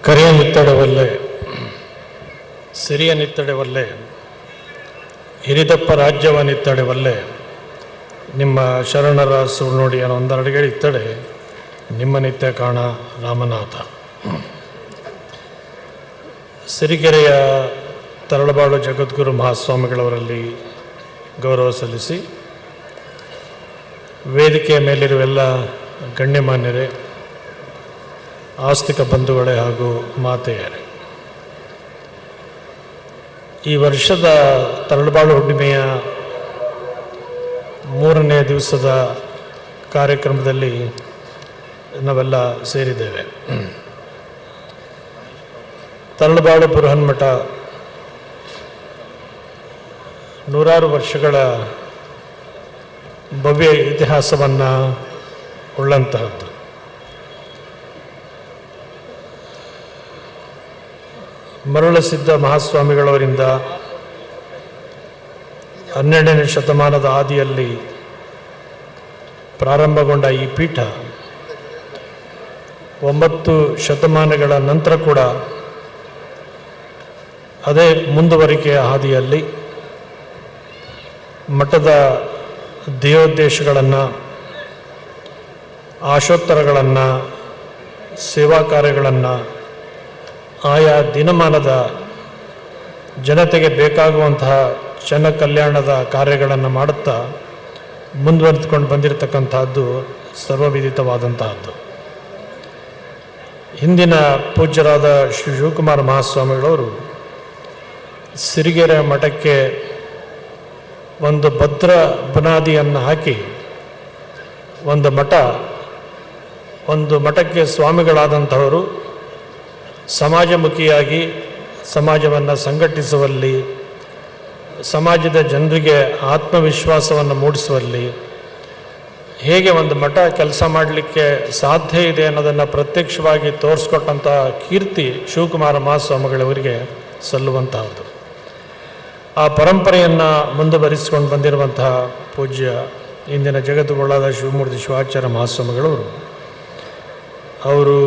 ಕರೆಯ ನಿತ್ತಡವಲ್ಲೇ ಸಿರಿಯ ನಿತ್ತಡವಲ್ಲೇ ಹಿರಿದಪ್ಪ ರಾಜ್ಯವ ನಿತ್ತಡವಲ್ಲೇ ನಿಮ್ಮ ಶರಣರ ಸುಳ್ನುಡಿಯ ಒಂದೆರಡುಗೆ ಇತ್ತಡೆ ನಿಮ್ಮ ನಿತ್ಯ ಕಾಣ ರಾಮನಾಥ. ಸಿರಿಗೆರೆಯ ತರಳಬಾಳು ಜಗದ್ಗುರು ಮಹಾಸ್ವಾಮಿಗಳವರಲ್ಲಿ ಗೌರವ ಸಲ್ಲಿಸಿ, ವೇದಿಕೆಯ ಮೇಲಿರುವ ಎಲ್ಲ ಗಣ್ಯಮಾನ್ಯರೇ, ಆಸ್ತಿಕ ಬಂಧುಗಳೇ ಹಾಗೂ ಮಾತೆಯರೇ, ಈ ವರ್ಷದ ತರಳಬಾಳು ಹುಣ್ಣಿಮೆಯ 3ನೇ ದಿವಸದ ಕಾರ್ಯಕ್ರಮದಲ್ಲಿ ನಾವೆಲ್ಲ ಸೇರಿದ್ದೇವೆ. ತರಳಬಾಳು ಬೃಹನ್ಮಠ ನೂರಾರು ವರ್ಷಗಳ ಭವ್ಯ ಇತಿಹಾಸವನ್ನು ಉಳ್ಳಂತಹದ್ದು. ಮರುಳಸಿದ್ಧ ಮಹಾಸ್ವಾಮಿಗಳವರಿಂದ 12ನೇ ಶತಮಾನದ ಆದಿಯಲ್ಲಿ ಪ್ರಾರಂಭಗೊಂಡ ಈ ಪೀಠ 9 ಶತಮಾನಗಳ ನಂತರ ಕೂಡ ಅದೇ ಮುಂದುವರಿಕೆಯ ಹಾದಿಯಲ್ಲಿ ಮಠದ ಧ್ಯೇಯೋದ್ದೇಶಗಳನ್ನು, ಆಶೋತ್ತರಗಳನ್ನು, ಸೇವಾ ಕಾರ್ಯಗಳನ್ನು, ಆಯಾ ದಿನಮಾನದ ಜನತೆಗೆ ಬೇಕಾಗುವಂತಹ ಜನ ಕಲ್ಯಾಣದ ಕಾರ್ಯಗಳನ್ನು ಮಾಡುತ್ತಾ ಮುಂದುವರೆದುಕೊಂಡು ಬಂದಿರತಕ್ಕಂತಹದ್ದು ಸರ್ವವಿದಿತವಾದಂತಹದ್ದು. ಹಿಂದಿನ ಪೂಜ್ಯರಾದ ಶ್ರೀ ಶಿವಕುಮಾರ ಮಹಾಸ್ವಾಮಿಗಳವರು ಸಿರಿಗೆರೆ ಮಠಕ್ಕೆ ಒಂದು ಭದ್ರ ಬುನಾದಿಯನ್ನು ಹಾಕಿ ಒಂದು ಮಠಕ್ಕೆ ಸ್ವಾಮಿಗಳಾದಂಥವರು ಸಮಾಜಮುಖಿಯಾಗಿ ಸಮಾಜವನ್ನು ಸಂಘಟಿಸುವಲ್ಲಿ, ಸಮಾಜದ ಜನರಿಗೆ ಆತ್ಮವಿಶ್ವಾಸವನ್ನು ಮೂಡಿಸುವಲ್ಲಿ ಹೇಗೆ ಒಂದು ಮಠ ಕೆಲಸ ಮಾಡಲಿಕ್ಕೆ ಸಾಧ್ಯ ಇದೆ ಅನ್ನೋದನ್ನು ಪ್ರತ್ಯಕ್ಷವಾಗಿ ತೋರಿಸ್ಕೊಟ್ಟಂಥ ಕೀರ್ತಿ ಶಿವಕುಮಾರ ಮಹಾಸ್ವಾಮಿಗಳವರಿಗೆ ಸಲ್ಲುವಂತಹದ್ದು. ಆ ಪರಂಪರೆಯನ್ನು ಮುಂದುವರಿಸಿಕೊಂಡು ಬಂದಿರುವಂತಹ ಪೂಜ್ಯ ಇಂದಿನ ಜಗದ್ಗುರುಗಳಾದ ಶಿವಮೂರ್ತಿ ಶಿವಾಚಾರ್ಯ ಮಹಾಸ್ವಾಮಿಗಳವರು, ಅವರು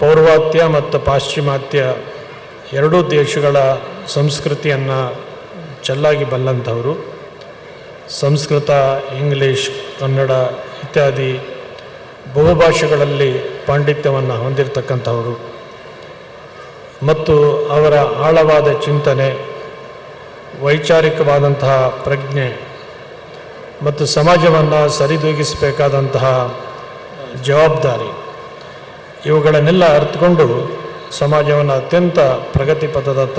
ಪೌರ್ವಾತ್ಯ ಮತ್ತು ಪಾಶ್ಚಿಮಾತ್ಯ ಎರಡೂ ದೇಶಗಳ ಸಂಸ್ಕೃತಿಯನ್ನು ಚೆನ್ನಾಗಿ ಬಲ್ಲಂಥವರು. ಸಂಸ್ಕೃತ, ಇಂಗ್ಲೀಷ್, ಕನ್ನಡ ಇತ್ಯಾದಿ ಬಹುಭಾಷೆಗಳಲ್ಲಿ ಪಾಂಡಿತ್ಯವನ್ನು ಹೊಂದಿರತಕ್ಕಂಥವರು ಮತ್ತು ಅವರ ಆಳವಾದ ಚಿಂತನೆ, ವೈಚಾರಿಕವಾದಂತಹ ಪ್ರಜ್ಞೆ ಮತ್ತು ಸಮಾಜವನ್ನು ಸರಿದೂಗಿಸಬೇಕಾದಂತಹ ಜವಾಬ್ದಾರಿ, ಇವುಗಳನ್ನೆಲ್ಲ ಅರ್ಥಕೊಂಡು ಸಮಾಜವನ್ನು ಅತ್ಯಂತ ಪ್ರಗತಿ ಪಥದತ್ತ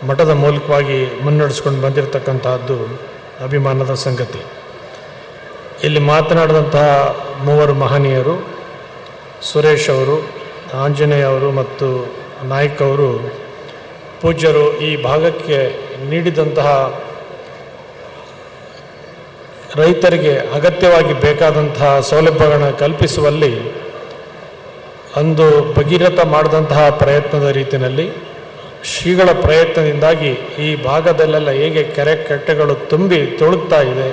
ಮಠದ ಮೂಲಕವಾಗಿ ಮುನ್ನಡೆಸ್ಕೊಂಡು ಬಂದಿರತಕ್ಕಂತಹದ್ದು ಅಭಿಮಾನದ ಸಂಗತಿ. ಇಲ್ಲಿ ಮಾತನಾಡಿದಂತಹ 3 ಮಹನೀಯರು, ಸುರೇಶ್ ಅವರು, ಆಂಜನೇಯ ಅವರು ಮತ್ತು ನಾಯ್ಕ್ ಅವರು, ಪೂಜ್ಯರು ಈ ಭಾಗಕ್ಕೆ ನೀಡಿದಂತಹ ರೈತರಿಗೆ ಅಗತ್ಯವಾಗಿ ಬೇಕಾದಂತಹ ಸೌಲಭ್ಯಗಳನ್ನು ಕಲ್ಪಿಸುವಲ್ಲಿ ಅಂದು ಭಗೀರಥ ಮಾಡಿದಂತಹ ಪ್ರಯತ್ನದ ರೀತಿಯಲ್ಲಿ ಶ್ರೀಗಳ ಪ್ರಯತ್ನದಿಂದಾಗಿ ಈ ಭಾಗದಲ್ಲೆಲ್ಲ ಹೇಗೆ ಕೆರೆ ಕಟ್ಟೆಗಳು ತುಂಬಿ ತುಳುಕ್ತಾ ಇದೆ,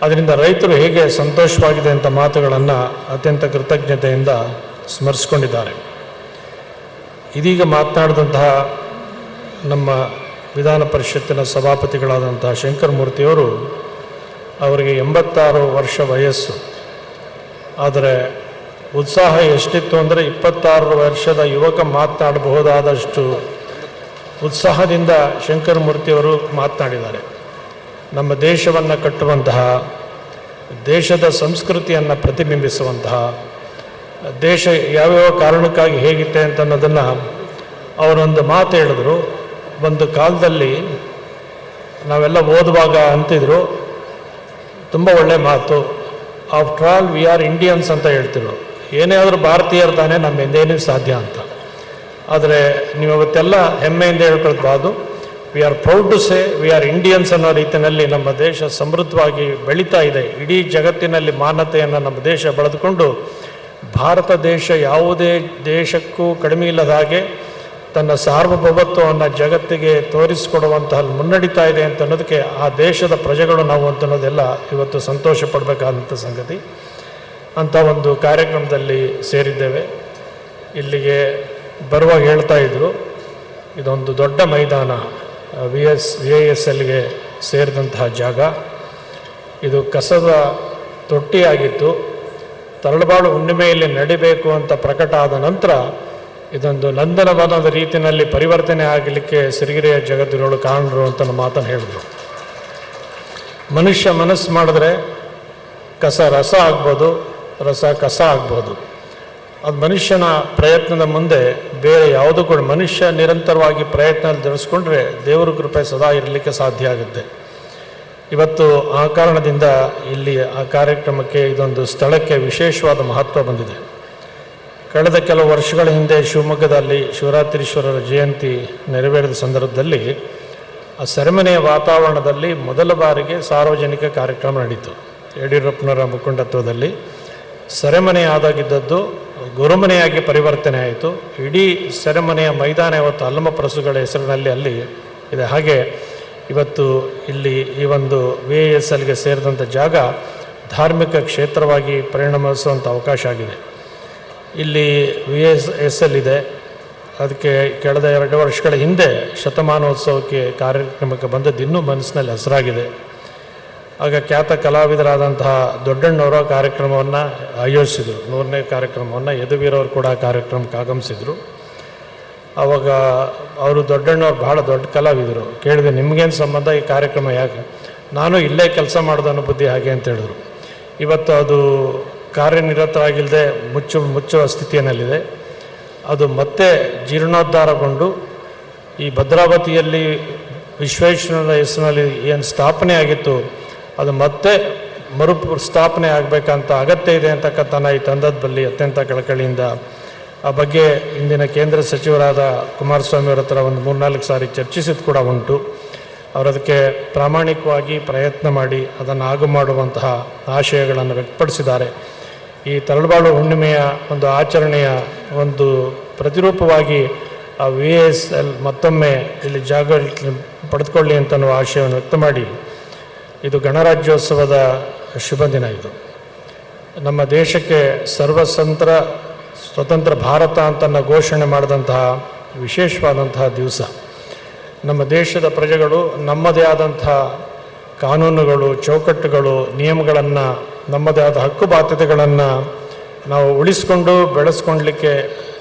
ಅದರಿಂದ ರೈತರು ಹೇಗೆ ಸಂತೋಷವಾಗಿದೆ ಅಂತ ಮಾತುಗಳನ್ನು ಅತ್ಯಂತ ಕೃತಜ್ಞತೆಯಿಂದ ಸ್ಮರಿಸಿಕೊಂಡಿದ್ದಾರೆ. ಇದೀಗ ಮಾತನಾಡಿದಂತಹ ನಮ್ಮ ವಿಧಾನ ಪರಿಷತ್ತಿನ ಸಭಾಪತಿಗಳಾದಂತಹ ಶಂಕರಮೂರ್ತಿಯವರು, ಅವರಿಗೆ 86 ವರ್ಷ ವಯಸ್ಸು. ಆದರೆ ಉತ್ಸಾಹ ಎಷ್ಟಿತ್ತು ಅಂದರೆ 26 ವರ್ಷದ ಯುವಕ ಮಾತನಾಡಬಹುದಾದಷ್ಟು ಉತ್ಸಾಹದಿಂದ ಶಂಕರಮೂರ್ತಿಯವರು ಮಾತನಾಡಿದ್ದಾರೆ. ನಮ್ಮ ದೇಶವನ್ನು ಕಟ್ಟುವಂತಹ, ದೇಶದ ಸಂಸ್ಕೃತಿಯನ್ನು ಪ್ರತಿಬಿಂಬಿಸುವಂತಹ, ದೇಶ ಯಾವ್ಯಾವ ಕಾರಣಕ್ಕಾಗಿ ಹೇಗಿತ್ತೆ ಅಂತ ಅನ್ನೋದನ್ನು ಅವರೊಂದು ಮಾತು ಹೇಳಿದ್ರು. ಒಂದು ಕಾಲದಲ್ಲಿ ನಾವೆಲ್ಲ ಓದುವಾಗ ಅಂತಿದ್ರು, ತುಂಬ ಒಳ್ಳೆ ಮಾತು, after all we are Indians ಅಂತ ಹೇಳ್ತಿದ್ರು. ಏನೇ ಆದರೂ ಭಾರತೀಯರು ತಾನೇ ನಮ್ಮಿಂದೇನೂ ಸಾಧ್ಯ ಅಂತ. ಆದರೆ ನೀವು ಅವತ್ತೆಲ್ಲ ಹೆಮ್ಮೆಯಿಂದ ಹೇಳ್ಕೊಳ್ಬಾರ್ದು. We are proud to say we are Indians ಅನ್ನೋ ರೀತಿಯಲ್ಲಿ ನಮ್ಮ ದೇಶ ಸಮೃದ್ಧವಾಗಿ ಬೆಳೀತಾ ಇದೆ. ಇಡೀ ಜಗತ್ತಿನಲ್ಲಿ ಮಾನ್ಯತೆಯನ್ನು ನಮ್ಮ ದೇಶ ಬೆಳೆದುಕೊಂಡು, ಭಾರತ ದೇಶ ಯಾವುದೇ ದೇಶಕ್ಕೂ ಕಡಿಮೆ ಇಲ್ಲದ ಹಾಗೆ ತನ್ನ ಸಾರ್ವಭೌಮತ್ವವನ್ನು ಜಗತ್ತಿಗೆ ತೋರಿಸಿಕೊಡುವಂತಹ ಮುನ್ನಡೀತಾ ಇದೆ ಅಂತ ಅನ್ನೋದಕ್ಕೆ ಆ ದೇಶದ ಪ್ರಜೆಗಳು ನಾವು ಅಂತ ಅನ್ನೋದೆಲ್ಲ ಇವತ್ತು ಸಂತೋಷ ಪಡಬೇಕಾದಂಥ ಸಂಗತಿ. ಅಂಥ ಒಂದು ಕಾರ್ಯಕ್ರಮದಲ್ಲಿ ಸೇರಿದ್ದೇವೆ. ಇಲ್ಲಿಗೆ ಬರುವಾಗ ಹೇಳ್ತಾ ಇದ್ದರು, ಇದೊಂದು ದೊಡ್ಡ ಮೈದಾನ VASLಗೆ ಸೇರಿದಂತಹ ಜಾಗ. ಇದು ಕಸದ ತೊಟ್ಟಿಯಾಗಿತ್ತು. ತರಳಬಾಳು ಹುಣ್ಣಿಮೆಯಲ್ಲಿ ನಡಿಬೇಕು ಅಂತ ಪ್ರಕಟ ಆದ ನಂತರ ಇದೊಂದು ನಂದನವನದ ರೀತಿಯಲ್ಲಿ ಪರಿವರ್ತನೆ ಆಗಲಿಕ್ಕೆ ಸಿರಿಗೆರೆಯ ಜಗದ್ಗುರುಗಳು ಕಾರಣರು ಅಂತ ಮಾತನ್ನು ಹೇಳಿದ್ರು. ಮನುಷ್ಯ ಮನಸ್ಸು ಮಾಡಿದ್ರೆ ಕಸ ರಸ ಆಗ್ಬೋದು, ರಸ ಕಸ ಆಗ್ಬೋದು. ಅದು ಮನುಷ್ಯನ ಪ್ರಯತ್ನದ ಮುಂದೆ ಬೇರೆ ಯಾವುದೂ ಕೂಡ ಮನುಷ್ಯ ನಿರಂತರವಾಗಿ ಪ್ರಯತ್ನ ಜಡಿಸ್ಕೊಂಡ್ರೆ ದೇವರ ಕೃಪೆ ಸದಾ ಇರಲಿಕ್ಕೆ ಸಾಧ್ಯ ಆಗುತ್ತೆ. ಇವತ್ತು ಆ ಕಾರಣದಿಂದ ಇಲ್ಲಿ ಆ ಕಾರ್ಯಕ್ರಮಕ್ಕೆ ಇದೊಂದು ಸ್ಥಳಕ್ಕೆ ವಿಶೇಷವಾದ ಮಹತ್ವ ಬಂದಿದೆ. ಕಳೆದ ಕೆಲವು ವರ್ಷಗಳ ಹಿಂದೆ ಶಿವಮೊಗ್ಗದಲ್ಲಿ ಶಿವರಾತ್ರೀಶ್ವರರ ಜಯಂತಿ ನೆರವೇರಿದ ಸಂದರ್ಭದಲ್ಲಿ ಆ ಸೆರೆಮನೆಯ ವಾತಾವರಣದಲ್ಲಿ ಮೊದಲ ಬಾರಿಗೆ ಸಾರ್ವಜನಿಕ ಕಾರ್ಯಕ್ರಮ ನಡೀತು. ಯಡಿಯೂರಪ್ಪನವರ ಮುಖಂಡತ್ವದಲ್ಲಿ ಸೆರೆಮನೆ ಆದಾಗಿದ್ದದ್ದು ಗುರುಮನೆಯಾಗಿ ಪರಿವರ್ತನೆ ಆಯಿತು. ಇಡೀ ಸೆರೆಮನೆಯ ಮೈದಾನ ಇವತ್ತು ಅಲ್ಲಮಪ್ರಸುಗಳ ಹೆಸರಿನಲ್ಲಿ ಅಲ್ಲಿ ಇದೆ. ಹಾಗೆ ಇವತ್ತು ಇಲ್ಲಿ ಈ ಒಂದು VASLಗೆ ಸೇರಿದಂಥ ಜಾಗ ಧಾರ್ಮಿಕ ಕ್ಷೇತ್ರವಾಗಿ ಪರಿಣಮಿಸುವಂಥ ಅವಕಾಶ ಆಗಿದೆ. ಇಲ್ಲಿ VASL ಇದೆ. ಅದಕ್ಕೆ ಕಳೆದ 2 ವರ್ಷಗಳ ಹಿಂದೆ ಶತಮಾನೋತ್ಸವಕ್ಕೆ ಕಾರ್ಯಕ್ರಮಕ್ಕೆ ಬಂದದ್ದು ಇನ್ನೂ ಮನಸ್ಸಿನಲ್ಲಿ ಹೆಸರಾಗಿದೆ. ಆಗ ಖ್ಯಾತ ಕಲಾವಿದರಾದಂತಹ ದೊಡ್ಡಣ್ಣವರ ಕಾರ್ಯಕ್ರಮವನ್ನು ಆಯೋಜಿಸಿದರು. 100ನೇ ಕಾರ್ಯಕ್ರಮವನ್ನು ಯದುವೀರವರು ಕೂಡ ಕಾರ್ಯಕ್ರಮಕ್ಕೆ ಆಗಮಿಸಿದರು. ಆವಾಗ ಅವರು ದೊಡ್ಡಣ್ಣವ್ರು ಬಹಳ ದೊಡ್ಡ ಕಲಾವಿದರು. ಕೇಳಿದೆ, ನಿಮಗೇನು ಸಂಬಂಧ ಈ ಕಾರ್ಯಕ್ರಮ ಯಾಕೆ? ನಾನು ಇಲ್ಲೇ ಕೆಲಸ ಮಾಡೋದು ಅನ್ನೋ ಬುದ್ಧಿ ಹಾಗೆ ಅಂತ ಹೇಳಿದ್ರು. ಇವತ್ತು ಅದು ಕಾರ್ಯನಿರತವಾಗಿಲ್ಲದೆ ಮುಚ್ಚುವ ಸ್ಥಿತಿಯಲ್ಲಿದೆ. ಅದು ಮತ್ತೆ ಜೀರ್ಣೋದ್ಧಾರಗೊಂಡು ಈ ಭದ್ರಾವತಿಯಲ್ಲಿ ವಿಶ್ವೇಶ್ವರನ ಹೆಸರಿನಲ್ಲಿ ಏನು ಸ್ಥಾಪನೆ ಆಗಿತ್ತು ಅದು ಮತ್ತೆ ಸ್ಥಾಪನೆ ಆಗಬೇಕಂತ ಅಗತ್ಯ ಇದೆ ಅಂತಕ್ಕಂಥ ಈ ತಂದದಲ್ಲಿ ಅತ್ಯಂತ ಕಳಕಳಿಯಿಂದ ಆ ಬಗ್ಗೆ ಇಂದಿನ ಕೇಂದ್ರ ಸಚಿವರಾದ ಕುಮಾರಸ್ವಾಮಿಯವರ ಹತ್ರ ಒಂದು 3-4 ಸಾರಿ ಚರ್ಚಿಸಿದ್ದು ಕೂಡ ಉಂಟು. ಅವರು ಅದಕ್ಕೆ ಪ್ರಾಮಾಣಿಕವಾಗಿ ಪ್ರಯತ್ನ ಮಾಡಿ ಅದನ್ನು ಆಗು ಮಾಡುವಂತಹ ಆಶಯಗಳನ್ನು ವ್ಯಕ್ತಪಡಿಸಿದ್ದಾರೆ. ಈ ತರಳಬಾಳು ಹುಣ್ಣಿಮೆಯ ಒಂದು ಆಚರಣೆಯ ಒಂದು ಪ್ರತಿರೂಪವಾಗಿ ಆ VASL ಮತ್ತೊಮ್ಮೆ ಇಲ್ಲಿ ಜಾಗ ಪಡೆದುಕೊಳ್ಳಿ ಅಂತ ಆಶಯವನ್ನು ವ್ಯಕ್ತ ಮಾಡಿ, ಇದು ಗಣರಾಜ್ಯೋತ್ಸವದ ಶುಭ ದಿನ. ಇದು ನಮ್ಮ ದೇಶಕ್ಕೆ ಸ್ವತಂತ್ರ ಭಾರತ ಅಂತನ್ನ ಘೋಷಣೆ ಮಾಡಿದಂತಹ ವಿಶೇಷವಾದಂತಹ ದಿವಸ. ನಮ್ಮ ದೇಶದ ಪ್ರಜೆಗಳು ನಮ್ಮದೇ ಆದಂತಹ ಕಾನೂನುಗಳು, ಚೌಕಟ್ಟುಗಳು, ನಿಯಮಗಳನ್ನು, ನಮ್ಮದೇ ಆದ ಹಕ್ಕು ಬಾಧ್ಯತೆಗಳನ್ನು ನಾವು ಉಳಿಸ್ಕೊಂಡು ಬೆಳೆಸ್ಕೊಳ್ಲಿಕ್ಕೆ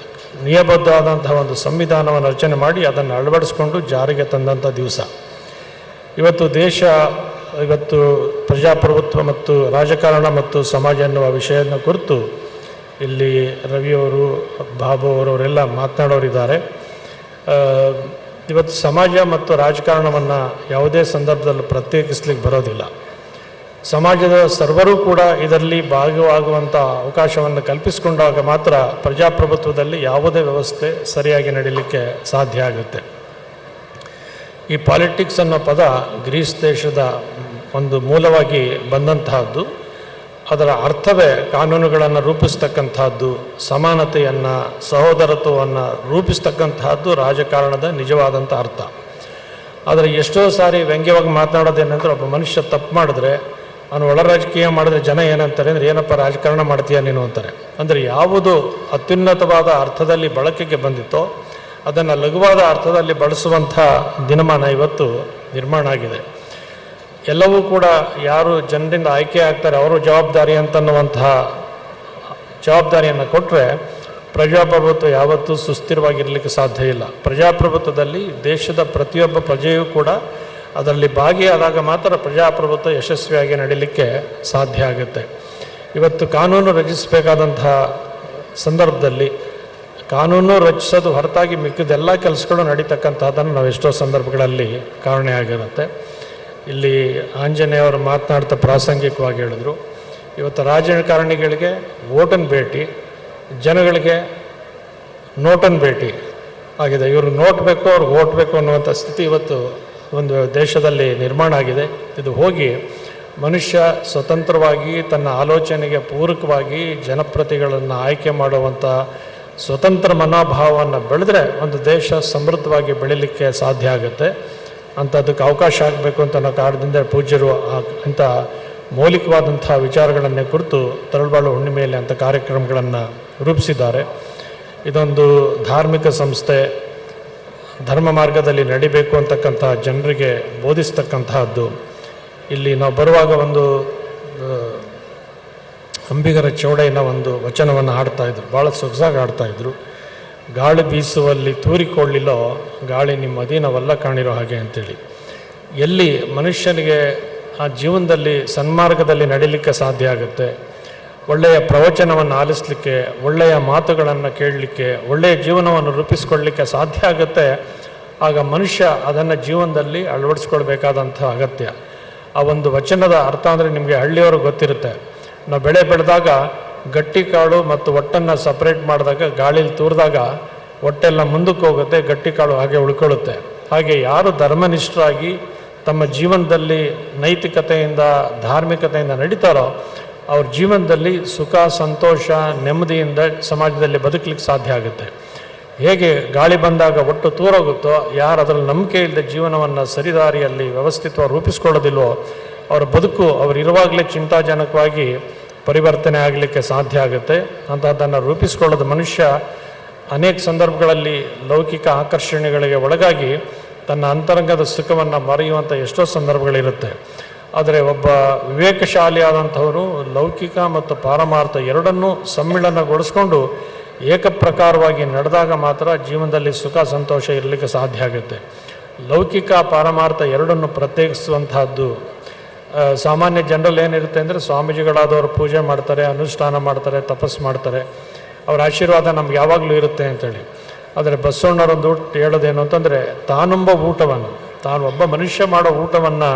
ನಿಯಬದ್ಧವಾದಂತಹ ಒಂದು ಸಂವಿಧಾನವನ್ನು ರಚನೆ ಮಾಡಿ ಅದನ್ನು ಅಳವಡಿಸ್ಕೊಂಡು ಜಾರಿಗೆ ತಂದಂಥ ದಿವಸ. ಇವತ್ತು ಪ್ರಜಾಪ್ರಭುತ್ವ ಮತ್ತು ರಾಜಕಾರಣ ಮತ್ತು ಸಮಾಜ ಎನ್ನುವ ವಿಷಯದ ಕುರಿತು ಇಲ್ಲಿ ರವಿಯವರು, ಬಾಬು ಅವರೆಲ್ಲ ಮಾತನಾಡೋರಿದ್ದಾರೆ. ಇವತ್ತು ಸಮಾಜ ಮತ್ತು ರಾಜಕಾರಣವನ್ನು ಯಾವುದೇ ಸಂದರ್ಭದಲ್ಲೂ ಪ್ರತ್ಯೇಕಿಸ್ಲಿಕ್ಕೆ ಬರೋದಿಲ್ಲ. ಸಮಾಜದ ಸರ್ವರೂ ಕೂಡ ಇದರಲ್ಲಿ ಭಾಗವಾಗುವಂಥ ಅವಕಾಶವನ್ನು ಕಲ್ಪಿಸಿಕೊಂಡಾಗ ಮಾತ್ರ ಪ್ರಜಾಪ್ರಭುತ್ವದಲ್ಲಿ ಯಾವುದೇ ವ್ಯವಸ್ಥೆ ಸರಿಯಾಗಿ ನಡೀಲಿಕ್ಕೆ ಸಾಧ್ಯ ಆಗುತ್ತೆ. ಈ ಪಾಲಿಟಿಕ್ಸ್ ಅನ್ನೋ ಪದ ಗ್ರೀಸ್ ದೇಶದ ಒಂದು ಮೂಲವಾಗಿ ಬಂದಂತಹದ್ದು. ಅದರ ಅರ್ಥವೇ ಕಾನೂನುಗಳನ್ನು ರೂಪಿಸ್ತಕ್ಕಂಥದ್ದು, ಸಮಾನತೆಯನ್ನು, ಸಹೋದರತ್ವವನ್ನು ರೂಪಿಸ್ತಕ್ಕಂತಹದ್ದು ರಾಜಕಾರಣದ ನಿಜವಾದಂಥ ಅರ್ಥ. ಆದರೆ ಎಷ್ಟೋ ಸಾರಿ ವ್ಯಂಗ್ಯವಾಗಿ ಮಾತನಾಡೋದೇನೆಂದ್ರೆ, ಒಬ್ಬ ಮನುಷ್ಯ ತಪ್ಪು ಮಾಡಿದ್ರೆ ಅವನು ಒಳ ರಾಜಕೀಯ ಮಾಡಿದ್ರೆ ಜನ ಏನಂತಾರೆ ಅಂದರೆ, ಏನಪ್ಪ ರಾಜಕಾರಣ ಮಾಡ್ತೀಯ ನೀನು ಅಂತಾರೆ. ಅಂದರೆ ಯಾವುದು ಅತ್ಯುನ್ನತವಾದ ಅರ್ಥದಲ್ಲಿ ಬಳಕೆಗೆ ಬಂದಿತ್ತೋ ಅದನ್ನು ಲಘುವಾದ ಅರ್ಥದಲ್ಲಿ ಬಳಸುವಂಥ ದಿನಮಾನ ಇವತ್ತು ನಿರ್ಮಾಣ ಆಗಿದೆ. ಎಲ್ಲವೂ ಕೂಡ ಯಾರು ಜನರಿಂದ ಆಯ್ಕೆ ಆಗ್ತಾರೆ ಅವರು ಜವಾಬ್ದಾರಿ ಅಂತನ್ನುವಂತಹ ಜವಾಬ್ದಾರಿಯನ್ನು ಕೊಟ್ಟರೆ ಪ್ರಜಾಪ್ರಭುತ್ವ ಯಾವತ್ತೂ ಸುಸ್ಥಿರವಾಗಿರಲಿಕ್ಕೆ ಸಾಧ್ಯ ಇಲ್ಲ. ಪ್ರಜಾಪ್ರಭುತ್ವದಲ್ಲಿ ದೇಶದ ಪ್ರತಿಯೊಬ್ಬ ಪ್ರಜೆಯೂ ಕೂಡ ಅದರಲ್ಲಿ ಭಾಗಿಯಾದಾಗ ಮಾತ್ರ ಪ್ರಜಾಪ್ರಭುತ್ವ ಯಶಸ್ವಿಯಾಗಿ ನಡೀಲಿಕ್ಕೆ ಸಾಧ್ಯ ಆಗುತ್ತೆ. ಇವತ್ತು ಕಾನೂನು ರಚಿಸಬೇಕಾದಂತಹ ಸಂದರ್ಭದಲ್ಲಿ ಕಾನೂನು ರಚಿಸೋದು ಹೊರತಾಗಿ ಮಿಕ್ಕಿದೆಲ್ಲ ಕೆಲಸಗಳು ನಡೀತಕ್ಕಂಥದ್ದನ್ನು ನಾವು ಎಷ್ಟೋ ಸಂದರ್ಭಗಳಲ್ಲಿ ಕಾರಣ ಆಗಿರುತ್ತೆ. ಇಲ್ಲಿ ಆಂಜನೇಯವರು ಮಾತನಾಡ್ತಾ ಪ್ರಾಸಂಗಿಕವಾಗಿ ಹೇಳಿದ್ರು, ಇವತ್ತು ರಾಜಕಾರಣಿಗಳಿಗೆ ವೋಟನ್ ಭೇಟಿ, ಜನಗಳಿಗೆ ನೋಟನ್ ಭೇಟಿ ಆಗಿದೆ. ಇವ್ರಿಗೆ ನೋಟ್ ಬೇಕು, ಅವ್ರಿಗೆ ವೋಟ್ ಬೇಕು ಅನ್ನುವಂಥ ಸ್ಥಿತಿ ಇವತ್ತು ಒಂದು ದೇಶದಲ್ಲಿ ನಿರ್ಮಾಣ ಆಗಿದೆ. ಇದು ಹೋಗಿ ಮನುಷ್ಯ ಸ್ವತಂತ್ರವಾಗಿ ತನ್ನ ಆಲೋಚನೆಗೆ ಪೂರಕವಾಗಿ ಜನಪ್ರತಿಗಳನ್ನು ಆಯ್ಕೆ ಮಾಡುವಂಥ ಸ್ವತಂತ್ರ ಮನೋಭಾವವನ್ನು ಬೆಳೆದ್ರೆ ಒಂದು ದೇಶ ಸಮೃದ್ಧವಾಗಿ ಬೆಳೀಲಿಕ್ಕೆ ಸಾಧ್ಯ ಆಗುತ್ತೆ. ಅಂಥದ್ದಕ್ಕೆ ಅವಕಾಶ ಆಗಬೇಕು ಅಂತ ನಾವು ಕಾರಣದಿಂದ ಪೂಜ್ಯರು ಅಂಥ ಮೌಲಿಕವಾದಂಥ ವಿಚಾರಗಳನ್ನೇ ಕುರಿತು ತರಳಬಾಳು ಹುಣ್ಣಿಮೆಯಲ್ಲಿ ಅಂಥ ಕಾರ್ಯಕ್ರಮಗಳನ್ನು ರೂಪಿಸಿದ್ದಾರೆ. ಇದೊಂದು ಧಾರ್ಮಿಕ ಸಂಸ್ಥೆ, ಧರ್ಮ ಮಾರ್ಗದಲ್ಲಿ ನಡಿಬೇಕು ಅಂತಕ್ಕಂಥ ಜನರಿಗೆ ಬೋಧಿಸ್ತಕ್ಕಂತಹದ್ದು. ಇಲ್ಲಿ ನಾವು ಬರುವಾಗ ಒಂದು ಅಂಬಿಗರ ಚೌಡಯ್ಯನ ಒಂದು ವಚನವನ್ನು ಹಾಡ್ತಾಯಿದ್ರು, ಭಾಳ ಸೊಗಸಾಗಿ ಹಾಡ್ತಾಯಿದ್ರು. ಗಾಳಿ ಬೀಸುವಲ್ಲಿ ತೂರಿಕೊಳ್ಳಿಲ್ಲೋ ಗಾಳಿ ನಿಮ್ಮ ಅಧೀನವಲ್ಲ ಕಾಣಿರೋ ಹಾಗೆ ಅಂತೇಳಿ. ಎಲ್ಲಿ ಮನುಷ್ಯನಿಗೆ ಆ ಜೀವನದಲ್ಲಿ ಸನ್ಮಾರ್ಗದಲ್ಲಿ ನಡೀಲಿಕ್ಕೆ ಸಾಧ್ಯ ಆಗುತ್ತೆ, ಒಳ್ಳೆಯ ಪ್ರವಚನವನ್ನು ಆಲಿಸಲಿಕ್ಕೆ, ಒಳ್ಳೆಯ ಮಾತುಗಳನ್ನು ಕೇಳಲಿಕ್ಕೆ, ಒಳ್ಳೆಯ ಜೀವನವನ್ನು ರೂಪಿಸ್ಕೊಳ್ಳಲಿಕ್ಕೆ ಸಾಧ್ಯ ಆಗುತ್ತೆ, ಆಗ ಮನುಷ್ಯ ಅದನ್ನು ಜೀವನದಲ್ಲಿ ಅಳವಡಿಸ್ಕೊಳ್ಬೇಕಾದಂಥ ಅಗತ್ಯ. ಆ ಒಂದು ವಚನದ ಅರ್ಥ ಅಂದರೆ ನಿಮಗೆ ಹಳ್ಳಿಯವ್ರಿಗೆ ಗೊತ್ತಿರುತ್ತೆ. ನಾವು ಬೆಳೆ ಬೆಳೆದಾಗ ಗಟ್ಟಿ ಕಾಳು ಮತ್ತು ಒಟ್ಟನ್ನು ಸಪ್ರೇಟ್ ಮಾಡಿದಾಗ ಗಾಳಿಲಿ ತೂರಿದಾಗ ಒಟ್ಟೆಲ್ಲ ಮುಂದಕ್ಕೆ ಹೋಗುತ್ತೆ, ಗಟ್ಟಿ ಕಾಳು ಹಾಗೆ ಉಳ್ಕೊಳ್ಳುತ್ತೆ. ಹಾಗೆ ಯಾರು ಧರ್ಮನಿಷ್ಠರಾಗಿ ತಮ್ಮ ಜೀವನದಲ್ಲಿ ನೈತಿಕತೆಯಿಂದ ಧಾರ್ಮಿಕತೆಯಿಂದ ನಡೀತಾರೋ ಅವ್ರ ಜೀವನದಲ್ಲಿ ಸುಖ, ಸಂತೋಷ, ನೆಮ್ಮದಿಯಿಂದ ಸಮಾಜದಲ್ಲಿ ಬದುಕಲಿಕ್ಕೆ ಸಾಧ್ಯ ಆಗುತ್ತೆ. ಹೇಗೆ ಗಾಳಿ ಬಂದಾಗ ಒಟ್ಟು ತೂರೋಗುತ್ತೋ, ಯಾರು ಅದರಲ್ಲಿ ನಂಬಿಕೆ ಇಲ್ಲದೆ ಜೀವನವನ್ನು ಸರಿದಾರಿಯಲ್ಲಿ ವ್ಯವಸ್ಥಿತವಾಗಿ ರೂಪಿಸ್ಕೊಳ್ಳೋದಿಲ್ವೋ ಅವರ ಬದುಕು ಅವರಿರುವಾಗಲೇ ಚಿಂತಾಜನಕವಾಗಿ ಪರಿವರ್ತನೆ ಆಗಲಿಕ್ಕೆ ಸಾಧ್ಯ ಆಗುತ್ತೆ. ಅಂಥದ್ದನ್ನು ರೂಪಿಸ್ಕೊಳ್ಳೋದು ಮನುಷ್ಯ ಅನೇಕ ಸಂದರ್ಭಗಳಲ್ಲಿ ಲೌಕಿಕ ಆಕರ್ಷಣೆಗಳಿಗೆ ಒಳಗಾಗಿ ತನ್ನ ಅಂತರಂಗದ ಸುಖವನ್ನು ಮರೆಯುವಂಥ ಎಷ್ಟೋ ಸಂದರ್ಭಗಳಿರುತ್ತೆ. ಆದರೆ ಒಬ್ಬ ವಿವೇಕಶಾಲಿಯಾದಂಥವರು ಲೌಕಿಕ ಮತ್ತು ಪಾರಮಾರ್ಥ ಎರಡನ್ನೂ ಸಮ್ಮಿಳನಗೊಳಿಸ್ಕೊಂಡು ಏಕಪ್ರಕಾರವಾಗಿ ನಡೆದಾಗ ಮಾತ್ರ ಜೀವನದಲ್ಲಿ ಸುಖ, ಸಂತೋಷ ಇರಲಿಕ್ಕೆ ಸಾಧ್ಯ ಆಗುತ್ತೆ. ಲೌಕಿಕ ಪಾರಮಾರ್ಥ ಎರಡನ್ನು ಪ್ರತ್ಯೇಕಿಸುವಂತಹದ್ದು ಸಾಮಾನ್ಯ ಜನರಲ್ಲಿ ಏನಿರುತ್ತೆ ಅಂದರೆ, ಸ್ವಾಮೀಜಿಗಳಾದವರು ಪೂಜೆ ಮಾಡ್ತಾರೆ, ಅನುಷ್ಠಾನ ಮಾಡ್ತಾರೆ, ತಪಸ್ಸು ಮಾಡ್ತಾರೆ, ಅವರ ಆಶೀರ್ವಾದ ನಮ್ಗೆ ಯಾವಾಗಲೂ ಇರುತ್ತೆ ಅಂತೇಳಿ. ಆದರೆ ಬಸವಣ್ಣವರೊಂದು ಹೇಳೋದೇನು ಅಂತಂದರೆ, ತಾನೊಬ್ಬ ಊಟವನ್ನು, ತಾನು ಒಬ್ಬ ಮನುಷ್ಯ ಮಾಡೋ ಊಟವನ್ನು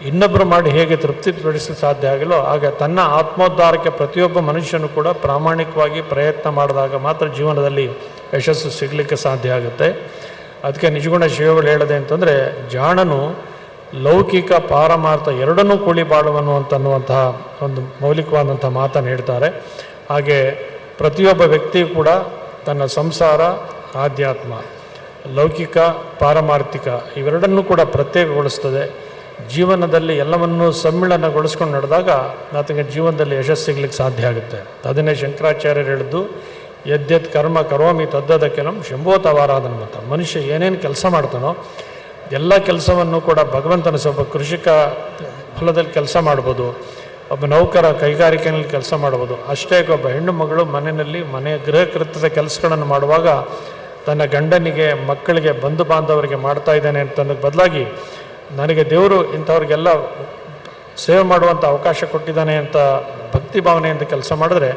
ಇನ್ನೊಬ್ಬರು ಮಾಡಿ ಹೇಗೆ ತೃಪ್ತಿಪಡಿಸಲು ಸಾಧ್ಯ ಆಗಿಲ್ಲೋ ಹಾಗೆ ತನ್ನ ಆತ್ಮೋದ್ಧಾರಕ್ಕೆ ಪ್ರತಿಯೊಬ್ಬ ಮನುಷ್ಯನು ಕೂಡ ಪ್ರಾಮಾಣಿಕವಾಗಿ ಪ್ರಯತ್ನ ಮಾಡಿದಾಗ ಮಾತ್ರ ಜೀವನದಲ್ಲಿ ಯಶಸ್ಸು ಸಿಗಲಿಕ್ಕೆ ಸಾಧ್ಯ ಆಗುತ್ತೆ. ಅದಕ್ಕೆ ನಿಜಗುಣ ಶಿವಗಳು ಹೇಳೋದೆ ಅಂತಂದರೆ, ಜಾಣನು ಲೌಕಿಕ ಪಾರಮಾರ್ಥ ಎರಡನ್ನೂ ಕೂಳಿ ಬಾಳುವನು ಅಂತನ್ನುವಂತಹ ಒಂದು ಮೌಲಿಕವಾದಂಥ ಮಾತನ್ನು ಹೇಳ್ತಾರೆ. ಹಾಗೆ ಪ್ರತಿಯೊಬ್ಬ ವ್ಯಕ್ತಿಯು ಕೂಡ ತನ್ನ ಸಂಸಾರ, ಆಧ್ಯಾತ್ಮ, ಲೌಕಿಕ, ಪಾರಮಾರ್ಥಿಕ ಇವೆರಡನ್ನೂ ಕೂಡ ಪ್ರತ್ಯೇಕಗೊಳಿಸ್ತದೆ. ಜೀವನದಲ್ಲಿ ಎಲ್ಲವನ್ನೂ ಸಮ್ಮಿಳನಗೊಳಿಸ್ಕೊಂಡು ನಡೆದಾಗ ಆತನಿಗೆ ಜೀವನದಲ್ಲಿ ಯಶಸ್ಸು ಸಿಗ್ಲಿಕ್ಕೆ ಸಾಧ್ಯ ಆಗುತ್ತೆ. ಅದನ್ನೇ ಶಂಕರಾಚಾರ್ಯರು ಹೇಳಿದ್ದು, ಯದ್ಯತ್ ಕರ್ಮ ಕರೋಮಿ ತದ್ದದ ಕೆಲಂ ಶಂಭೋತವಾರಾಧನ ಮತ. ಮನುಷ್ಯ ಏನೇನು ಕೆಲಸ ಮಾಡ್ತಾನೋ ಎಲ್ಲ ಕೆಲಸವನ್ನು ಕೂಡ ಭಗವಂತನ ಒಬ್ಬ ಕೃಷಿಕ ಹೊಲದಲ್ಲಿ ಕೆಲಸ ಮಾಡ್ಬೋದು, ಒಬ್ಬ ನೌಕರ ಕೈಗಾರಿಕೆಯಲ್ಲಿ ಕೆಲಸ ಮಾಡ್ಬೋದು. ಅಷ್ಟೇ ಒಬ್ಬ ಹೆಣ್ಣು ಮಗಳು ಮನೆಯಲ್ಲಿ ಗೃಹ ಕೃತ್ಯದ ಕೆಲಸಗಳನ್ನು ಮಾಡುವಾಗ ತನ್ನ ಗಂಡನಿಗೆ, ಮಕ್ಕಳಿಗೆ, ಬಂಧು ಬಾಂಧವರಿಗೆ ಮಾಡ್ತಾ ಇದ್ದಾನೆ ಅಂತಂದ ಬದಲಾಗಿ ನನಗೆ ದೇವರು ಇಂಥವ್ರಿಗೆಲ್ಲ ಸೇವೆ ಮಾಡುವಂಥ ಅವಕಾಶ ಕೊಟ್ಟಿದ್ದಾನೆ ಅಂತ ಭಕ್ತಿ ಭಾವನೆಯಿಂದ ಕೆಲಸ ಮಾಡಿದ್ರೆ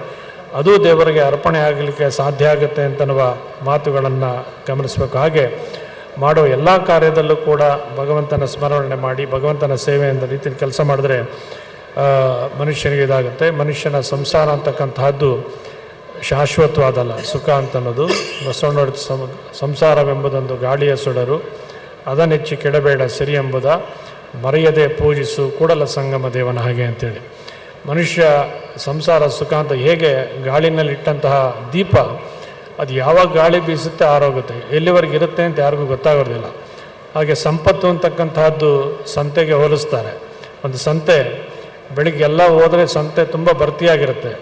ಅದು ದೇವರಿಗೆ ಅರ್ಪಣೆ ಆಗಲಿಕ್ಕೆ ಸಾಧ್ಯ ಆಗುತ್ತೆ ಅಂತನ್ನುವ ಮಾತುಗಳನ್ನು ಗಮನಿಸಬೇಕು. ಹಾಗೆ ಮಾಡೋ ಎಲ್ಲ ಕಾರ್ಯದಲ್ಲೂ ಕೂಡ ಭಗವಂತನ ಸ್ಮರಣೆ ಮಾಡಿ ಭಗವಂತನ ಸೇವೆಯಿಂದ ರೀತಿಯಲ್ಲಿ ಕೆಲಸ ಮಾಡಿದ್ರೆ ಮನುಷ್ಯನಿಗೆ ಇದಾಗುತ್ತೆ. ಮನುಷ್ಯನ ಸಂಸಾರ ಅಂತಕ್ಕಂತಹದ್ದು ಶಾಶ್ವತವಾದಲ್ಲ, ಸುಖ ಅಂತನ್ನೋದು. ಬಸವಣ್ಣವ್ರ ಸಂಸಾರವೆಂಬುದೊಂದು ಗಾಳಿಯ ಸುಡರು, ಅದನ್ನೆಚ್ಚಿ ಕೆಡಬೇಡ ಸಿರಿ ಎಂಬುದ, ಮರೆಯದೆ ಪೂಜಿಸು ಕೂಡಲ ಸಂಗಮ ದೇವನ ಹಾಗೆ ಅಂತೇಳಿ. ಮನುಷ್ಯ ಸಂಸಾರ ಸುಖ ಅಂತ ಹೇಗೆ ಗಾಳಿನಲ್ಲಿ ಇಟ್ಟಂತಹ ದೀಪ ಅದು ಯಾವಾಗ ಗಾಳಿ ಬೀಸುತ್ತೆ ಆರೋಗುತ್ತೆ, ಎಲ್ಲಿವರೆಗೆ ಇರುತ್ತೆ ಅಂತ ಯಾರಿಗೂ ಗೊತ್ತಾಗೋದಿಲ್ಲ. ಹಾಗೆ ಸಂಪತ್ತು ಅಂತಕ್ಕಂತಹದ್ದು ಸಂತೆಗೆ ಹೋಲಿಸ್ತಾರೆ. ಒಂದು ಸಂತೆ ಬೆಳಿಗ್ಗೆ ಎಲ್ಲ ಹೋದರೆ ಸಂತೆ ತುಂಬ ಭರ್ತಿಯಾಗಿರುತ್ತೆ.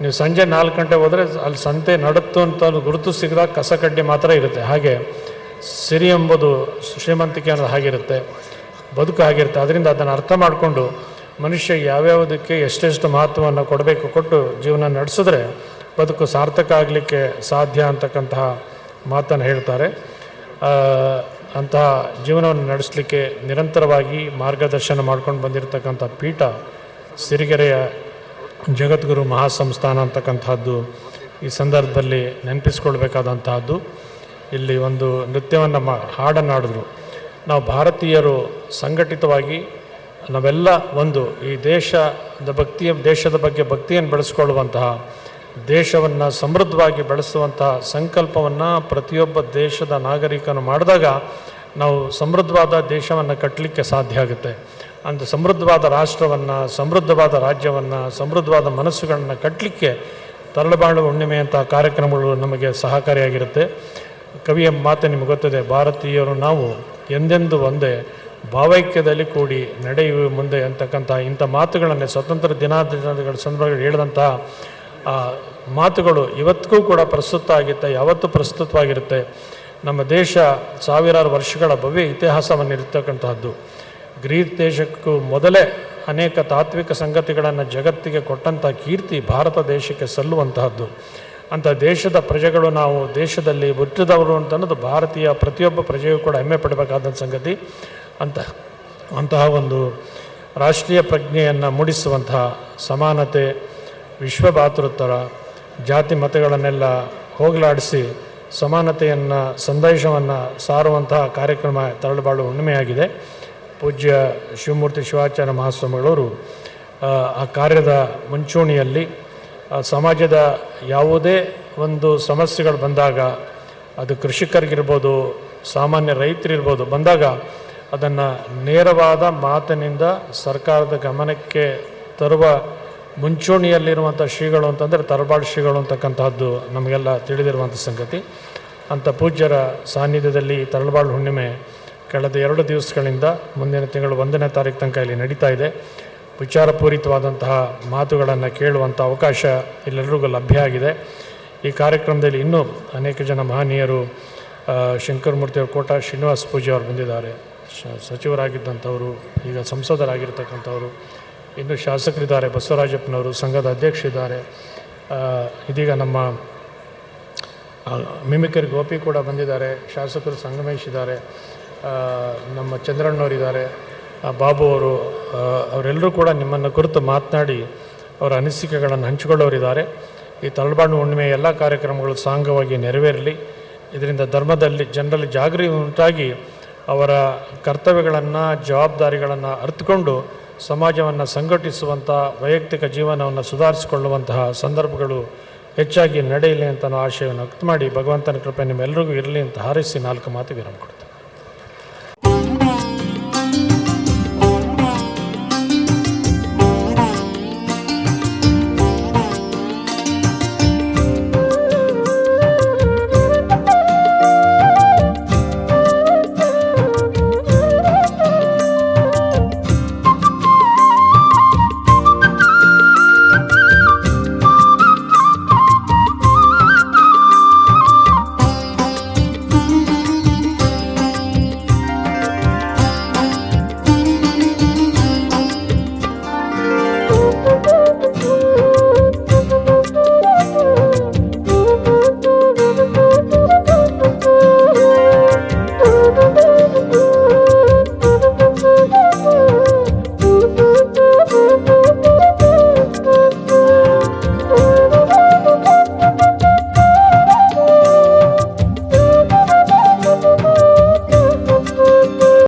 ನೀವು ಸಂಜೆ 4 ಗಂಟೆ ಹೋದರೆ ಅಲ್ಲಿ ಸಂತೆ ನಡುತ್ತು ಅಂತ ಗುರುತು ಸಿಗದಾಗ ಕಸ ಕಡ್ಡಿ ಮಾತ್ರ ಇರುತ್ತೆ. ಹಾಗೆ ಸಿರಿ ಎಂಬುದು ಶ್ರೀಮಂತಿಕೆ ಅನ್ನೋದು ಹಾಗಿರುತ್ತೆ, ಬದುಕು ಆಗಿರುತ್ತೆ. ಅದರಿಂದ ಅದನ್ನು ಅರ್ಥ ಮಾಡಿಕೊಂಡು ಮನುಷ್ಯ ಯಾವ್ಯಾವುದಕ್ಕೆ ಎಷ್ಟೆಷ್ಟು ಮಹತ್ವವನ್ನು ಕೊಟ್ಟು ಜೀವನ ನಡೆಸಿದ್ರೆ ಬದುಕು ಸಾರ್ಥಕ ಆಗಲಿಕ್ಕೆ ಸಾಧ್ಯ ಅಂತಕ್ಕಂತಹ ಮಾತನ್ನು ಹೇಳ್ತಾರೆ. ಅಂತಹ ಜೀವನವನ್ನು ನಡೆಸಲಿಕ್ಕೆ ನಿರಂತರವಾಗಿ ಮಾರ್ಗದರ್ಶನ ಮಾಡ್ಕೊಂಡು ಬಂದಿರತಕ್ಕಂಥ ಪೀಠ ಸಿರಿಗೆರೆಯ ಜಗದ್ಗುರು ಮಹಾಸಂಸ್ಥಾನ ಅಂತಕ್ಕಂಥದ್ದು ಈ ಸಂದರ್ಭದಲ್ಲಿ ನೆನಪಿಸ್ಕೊಳ್ಬೇಕಾದಂತಹದ್ದು. ಇಲ್ಲಿ ಒಂದು ನೃತ್ಯವನ್ನು ಹಾಡನ್ನು ಹಾಡಿದ್ರು. ನಾವು ಭಾರತೀಯರು ಸಂಘಟಿತವಾಗಿ ನಾವೆಲ್ಲ ಒಂದು ಈ ದೇಶದ ಬಗ್ಗೆ ಭಕ್ತಿಯನ್ನು ಬೆಳೆಸ್ಕೊಳ್ಳುವಂತಹ, ದೇಶವನ್ನು ಸಮೃದ್ಧವಾಗಿ ಬೆಳೆಸುವಂತಹ ಸಂಕಲ್ಪವನ್ನು ಪ್ರತಿಯೊಬ್ಬ ದೇಶದ ನಾಗರಿಕನು ಮಾಡಿದಾಗ ನಾವು ಸಮೃದ್ಧವಾದ ದೇಶವನ್ನು ಕಟ್ಟಲಿಕ್ಕೆ ಸಾಧ್ಯ ಆಗುತ್ತೆ. ಅಂತ ಸಮೃದ್ಧವಾದ ರಾಷ್ಟ್ರವನ್ನು, ಸಮೃದ್ಧವಾದ ರಾಜ್ಯವನ್ನು, ಸಮೃದ್ಧವಾದ ಮನಸ್ಸುಗಳನ್ನು ಕಟ್ಟಲಿಕ್ಕೆ ತರಳುಬಾಳು ಹುಣ್ಣಿಮೆಯಂಥ ಕಾರ್ಯಕ್ರಮಗಳು ನಮಗೆ ಸಹಕಾರಿಯಾಗಿರುತ್ತೆ. ಕವಿಯ ಮಾತು ನಿಮಗೆ ಗೊತ್ತಿದೆ, ಭಾರತೀಯರು ನಾವು ಎಂದೆಂದು ಒಂದೇ ಭಾವೈಕ್ಯದಲ್ಲಿ ಕೂಡಿ ನಡೆಯುವ ಮುಂದೆ ಅಂತಕ್ಕಂಥ ಇಂಥ ಮಾತುಗಳನ್ನೇ ಸ್ವತಂತ್ರ ದಿನಾಚರಣೆಗಳ ಸಂದರ್ಭದಲ್ಲಿ ಹೇಳಿದಂತಹ ಆ ಮಾತುಗಳು ಇವತ್ತಿಗೂ ಕೂಡ ಪ್ರಸ್ತುತ ಆಗುತ್ತೆ, ಯಾವತ್ತೂ ಪ್ರಸ್ತುತವಾಗಿರುತ್ತೆ. ನಮ್ಮ ದೇಶ ಸಾವಿರಾರು ವರ್ಷಗಳ ಭವ್ಯ ಇತಿಹಾಸವನ್ನಿರ್ತಕ್ಕಂತಹದ್ದು. ಗ್ರೀಕ್ ದೇಶಕ್ಕೂ ಮೊದಲೇ ಅನೇಕ ತಾತ್ವಿಕ ಸಂಗತಿಗಳನ್ನು ಜಗತ್ತಿಗೆ ಕೊಟ್ಟಂಥ ಕೀರ್ತಿ ಭಾರತ ದೇಶಕ್ಕೆ ಸಲ್ಲುವಂತಹದ್ದು. ಅಂಥ ದೇಶದ ಪ್ರಜೆಗಳು ನಾವು ದೇಶದಲ್ಲಿ ಹುಟ್ಟಿದವರು ಅಂತ ಅನ್ನೋದು ಭಾರತೀಯ ಪ್ರತಿಯೊಬ್ಬ ಪ್ರಜೆಯೂ ಕೂಡ ಹೆಮ್ಮೆ ಪಡಬೇಕಾದಂಥ ಸಂಗತಿ. ಅಂತಹ ಒಂದು ರಾಷ್ಟ್ರೀಯ ಪ್ರಜ್ಞೆಯನ್ನು ಮೂಡಿಸುವಂತಹ ಸಮಾನತೆ, ವಿಶ್ವಭಾತೃತ್ವ, ಜಾತಿ ಮತಗಳನ್ನೆಲ್ಲ ಹೋಗಲಾಡಿಸಿ ಸಮಾನತೆಯನ್ನು ಸಂದೇಶವನ್ನು ಸಾರುವಂತಹ ಕಾರ್ಯಕ್ರಮ ತರಳಬಾಳು ಹುಣ್ಣಿಮೆಯಾಗಿದೆ. ಪೂಜ್ಯ ಶಿವಮೂರ್ತಿ ಶಿವಾಚಾರ್ಯ ಮಹಾಸ್ವಾಮಿಗಳವರು ಆ ಕಾರ್ಯದ ಮುಂಚೂಣಿಯಲ್ಲಿ ಸಮಾಜದ ಯಾವುದೇ ಒಂದು ಸಮಸ್ಯೆಗಳು ಬಂದಾಗ, ಅದು ಕೃಷಿಕರಿಗಿರ್ಬೋದು, ಸಾಮಾನ್ಯ ರೈತರಿರ್ಬೋದು, ಬಂದಾಗ ಅದನ್ನು ನೇರವಾದ ಮಾತಿನಿಂದ ಸರ್ಕಾರದ ಗಮನಕ್ಕೆ ತರುವ ಮುಂಚೂಣಿಯಲ್ಲಿರುವಂಥ ಶ್ರೀಗಳು ಅಂತಂದರೆ ತರಳಬಾಳು ಶ್ರೀಗಳು ಅಂತಕ್ಕಂತಹದ್ದು ನಮಗೆಲ್ಲ ತಿಳಿದಿರುವಂಥ ಸಂಗತಿ. ಅಂಥ ಪೂಜ್ಯರ ಸಾನ್ನಿಧ್ಯದಲ್ಲಿ ತರಳಬಾಳು ಹುಣ್ಣಿಮೆ ಕಳೆದ 2 ದಿವಸಗಳಿಂದ ಮುಂದಿನ ತಿಂಗಳು 1ನೇ ತಾರೀಕು ತನಕ ಇಲ್ಲಿ ನಡೀತಾ ಇದೆ. ವಿಚಾರಪೂರಿತವಾದಂತಹ ಮಾತುಗಳನ್ನು ಕೇಳುವಂಥ ಅವಕಾಶ ಇಲ್ಲೆಲ್ಲರಿಗೂ ಲಭ್ಯ ಆಗಿದೆ. ಈ ಕಾರ್ಯಕ್ರಮದಲ್ಲಿ ಇನ್ನೂ ಅನೇಕ ಜನ ಮಹನೀಯರು, ಶಂಕರಮೂರ್ತಿಯವರು, ಕೋಟ ಶ್ರೀನಿವಾಸ ಪೂಜೆ ಅವರು ಬಂದಿದ್ದಾರೆ, ಸಚಿವರಾಗಿದ್ದಂಥವರು, ಈಗ ಸಂಸದರಾಗಿರ್ತಕ್ಕಂಥವರು, ಇನ್ನು ಶಾಸಕರಿದ್ದಾರೆ, ಬಸವರಾಜಪ್ಪನವರು, ಸಂಘದ ಅಧ್ಯಕ್ಷರಿದ್ದಾರೆ, ಇದೀಗ ನಮ್ಮ ಮಿಮಿಕರಿ ಗೋಪಿ ಕೂಡ ಬಂದಿದ್ದಾರೆ, ಶಾಸಕರು ಸಂಗಮೇಶ್ ಇದ್ದಾರೆ, ನಮ್ಮ ಚಂದ್ರಣ್ಣವರಿದ್ದಾರೆ, ಬಾಬು ಅವರು, ಅವರೆಲ್ಲರೂ ಕೂಡ ನಿಮ್ಮನ್ನು ಕುರಿತು ಮಾತನಾಡಿ ಅವರ ಅನಿಸಿಕೆಗಳನ್ನು ಹಂಚಿಕೊಳ್ಳೋರಿದ್ದಾರೆ. ಈ ತರಳಬಾಳು ಹುಣ್ಣಿಮೆ ಎಲ್ಲ ಕಾರ್ಯಕ್ರಮಗಳು ಸಾಂಗವಾಗಿ ನೆರವೇರಲಿ. ಇದರಿಂದ ಧರ್ಮದಲ್ಲಿ ಜನರಲ್ಲಿ ಜಾಗೃತಿ ಉಂಟಾಗಿ ಅವರ ಕರ್ತವ್ಯಗಳನ್ನು, ಜವಾಬ್ದಾರಿಗಳನ್ನು ಅರ್ಥಕೊಂಡು ಸಮಾಜವನ್ನು ಸಂಘಟಿಸುವಂಥ, ವೈಯಕ್ತಿಕ ಜೀವನವನ್ನು ಸುಧಾರಿಸಿಕೊಳ್ಳುವಂತಹ ಸಂದರ್ಭಗಳು ಹೆಚ್ಚಾಗಿ ನಡೆಯಲಿ ಅಂತ ನಾವು ಆಶಯವನ್ನು ವ್ಯಕ್ತ ಮಾಡಿ, ಭಗವಂತನ ಕೃಪೆ ನಿಮ್ಮೆಲ್ಲರಿಗೂ ಇರಲಿ ಅಂತ ಹಾರೈಸಿ 4 ಮಾತು ವಿರಾಮ ಕೊಡ್ತೀನಿ.